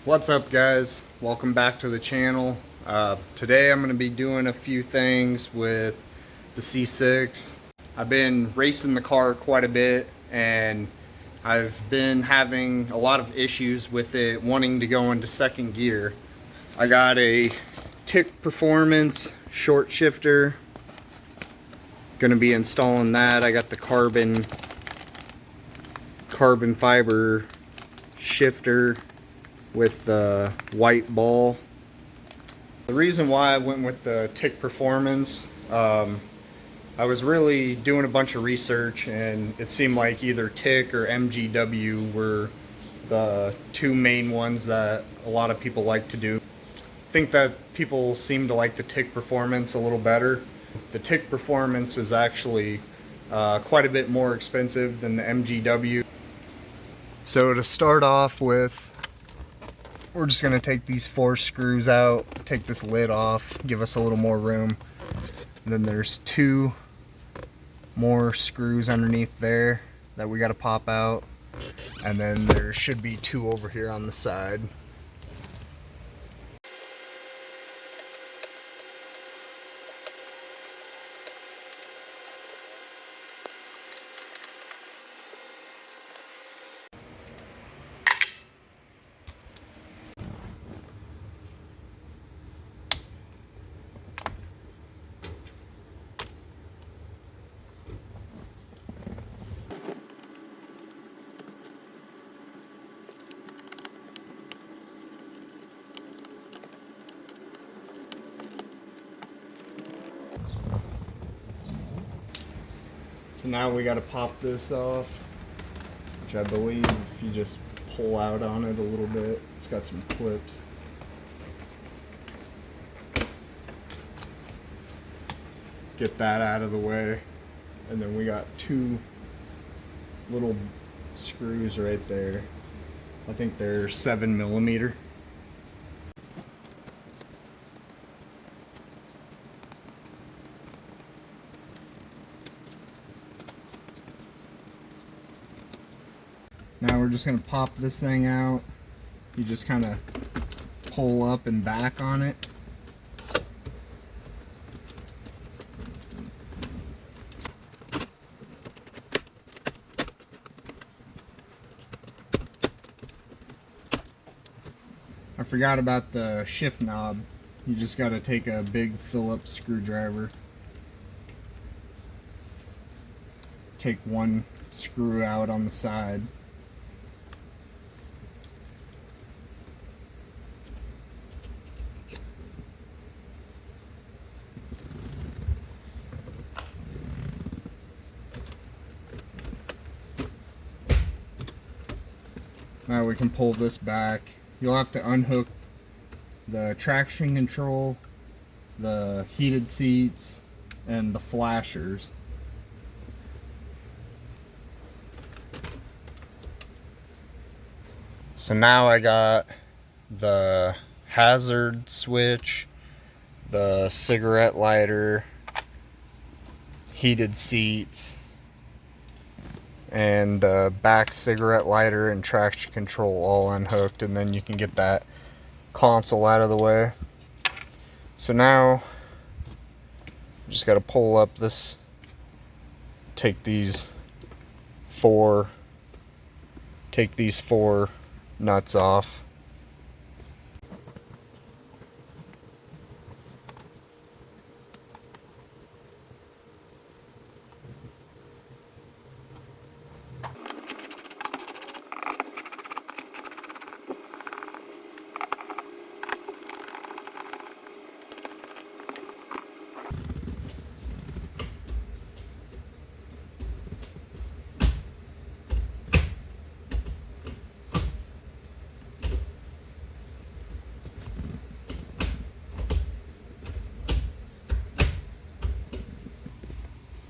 What's up, guys? Welcome back to the channel. Today I'm going to be doing a few things with the C6. I've been racing the car quite a bit and I've been having a lot of issues with it wanting to go into second gear. I got a Tick Performance short shifter. Going to be installing that. I got the carbon fiber shifter with the white ball. The reason why I went with the Tick Performance, I was really doing a bunch of research and it seemed like either Tick or MGW were the two main ones that a lot of people like to do. I think that people seem to like the Tick Performance a little better. The Tick Performance is actually quite a bit more expensive than the MGW. So to start off with, we're just going to take these 4 screws out, take this lid off, give us a little more room. And then there's 2 more screws underneath there that we got to pop out. And then there should be 2 over here on the side. So now we got to pop this off, which I believe if you just pull out on it a little bit, it's got some clips. Get that out of the way. And then we got 2 little screws right there. I think they're 7mm. Now we're just going to pop this thing out. You just kind of pull up and back on it. I forgot about the shift knob. You just got to take a big Phillips screwdriver. Take 1 screw out on the side. Now we can pull this back. You'll have to unhook the traction control, the heated seats, and the flashers. So now I got the hazard switch, the cigarette lighter, heated seats, and the back cigarette lighter and traction control all unhooked, and then you can get that console out of the way. So now just got to pull up this, take these 4 nuts off.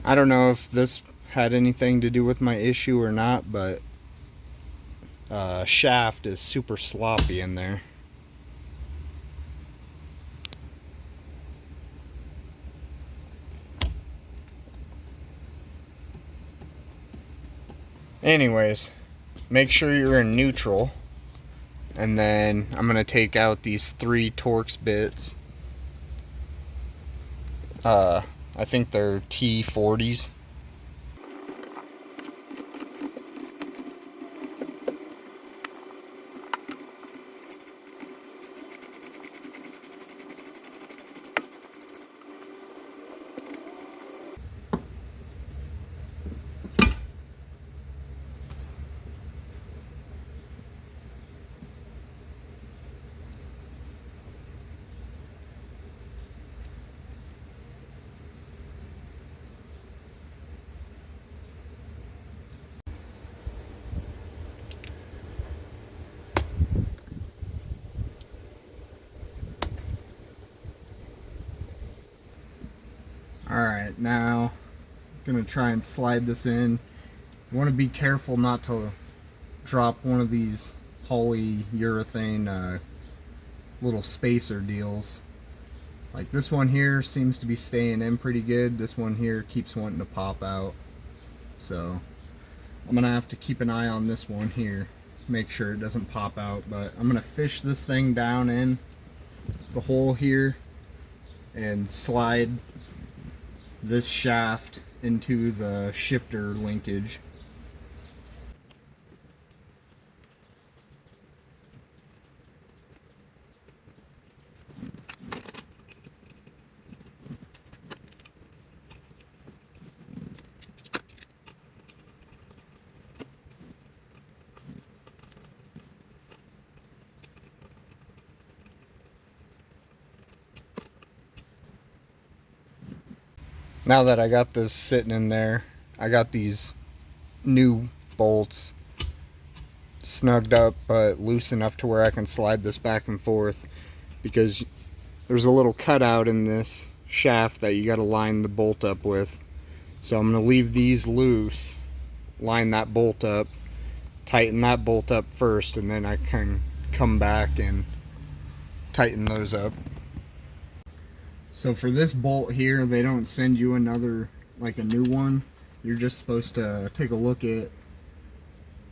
I don't know if this had anything to do with my issue or not, but shaft is super sloppy in there. Anyways, make sure you're in neutral And then I'm going to take out these 3 Torx bits. I think they're T40s. Alright, now I'm going to try and slide this in. You want to be careful not to drop one of these polyurethane little spacer deals. Like this one here seems to be staying in pretty good. This one here keeps wanting to pop out. So I'm going to have to keep an eye on this one here. Make sure it doesn't pop out. But I'm going to fish this thing down in the hole here and slide this shaft into the shifter linkage. Now that I got this sitting in there, I got these new bolts snugged up but loose enough to where I can slide this back and forth, because there's a little cutout in this shaft that you got to line the bolt up with. So I'm going to leave these loose, line that bolt up, tighten that bolt up first, and then I can come back and tighten those up. So for this bolt here, they don't send you another, like a new one. You're just supposed to take a look at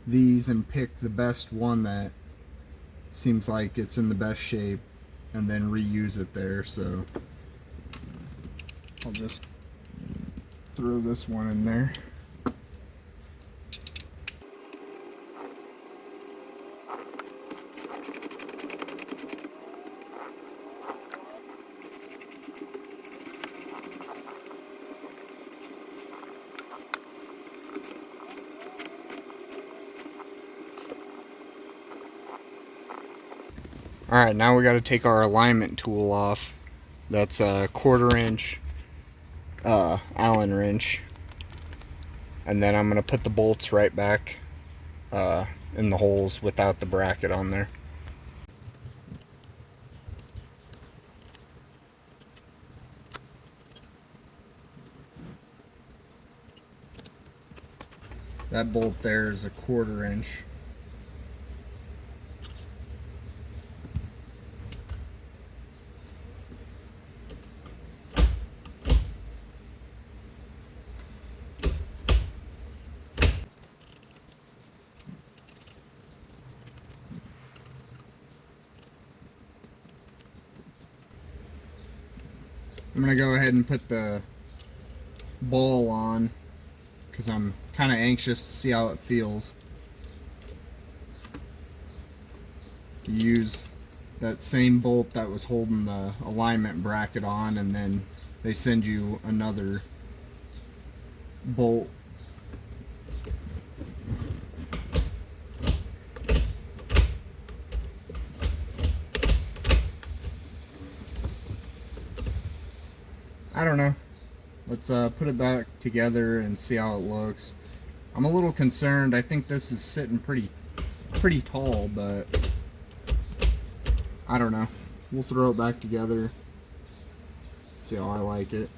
these and pick the best one that seems like it's in the best shape and then reuse it there. So I'll just throw this one in there. Alright, now we got to take our alignment tool off. That's a 1/4 inch Allen wrench. And then I'm going to put the bolts right back in the holes without the bracket on there. That bolt there is a 1/4 inch. I'm going to go ahead and put the ball on because I'm kind of anxious to see how it feels. Use that same bolt that was holding the alignment bracket on, and then they send you another bolt. I don't know. Let's put it back together and see how it looks. I'm a little concerned. I think this is sitting pretty tall, but I don't know. We'll throw it back together, see how I like it.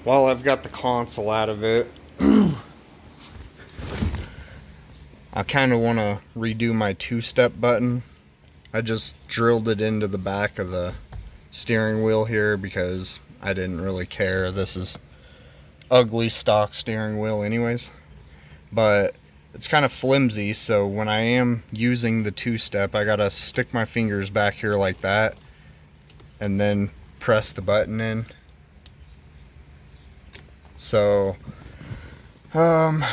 While I've got the console out of it, I kind of want to redo my two-step button. I just drilled it into the back of the steering wheel here because I didn't really care. This is ugly stock steering wheel anyways, but it's kind of flimsy, so when I am using the two-step, I gotta stick my fingers back here like that and then press the button in. So I'm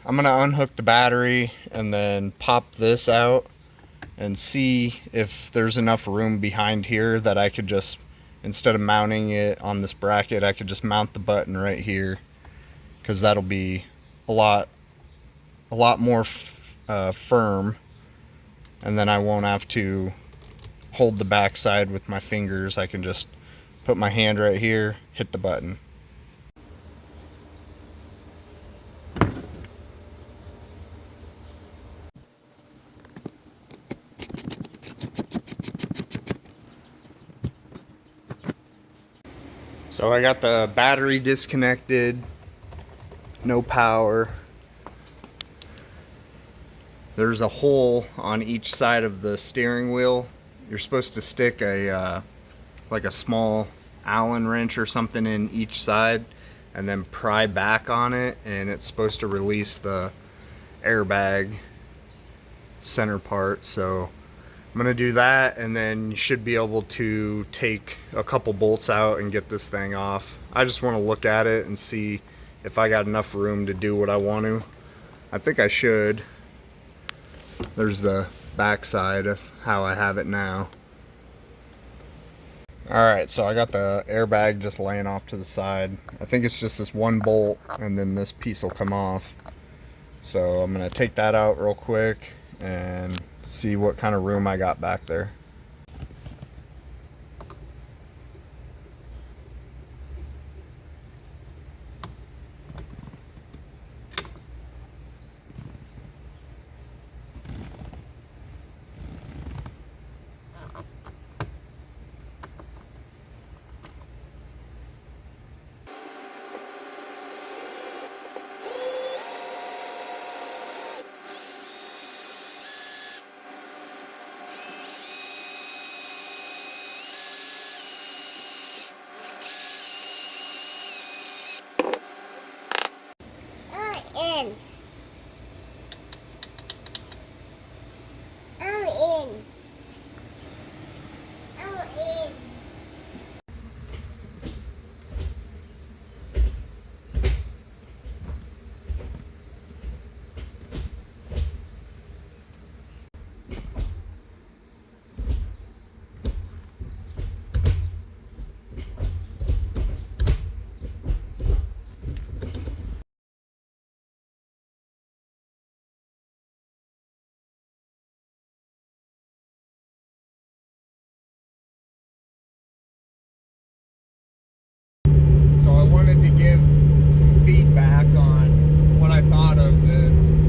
gonna unhook the battery and then pop this out and see if there's enough room behind here that I could just, instead of mounting it on this bracket, I could just mount the button right here, because that'll be a lot more firm, and then I won't have to hold the backside with my fingers. I can just put my hand right here, hit the button. So I got the battery disconnected, no power. There's a hole on each side of the steering wheel. You're supposed to stick a like a small Allen wrench or something in each side and then pry back on it, and it's supposed to release the airbag center part. So I'm gonna do that, and then you should be able to take a couple bolts out and get this thing off. I just want to look at it and see if I got enough room to do what I want to. I think I should. There's the back side of how I have it now. Alright, so I got the airbag just laying off to the side. I think it's just this one bolt, and then this piece will come off. So I'm going to take that out real quick and see what kind of room I got back there. In. I'm in. I'm in. So I wanted to give some feedback on what I thought of this.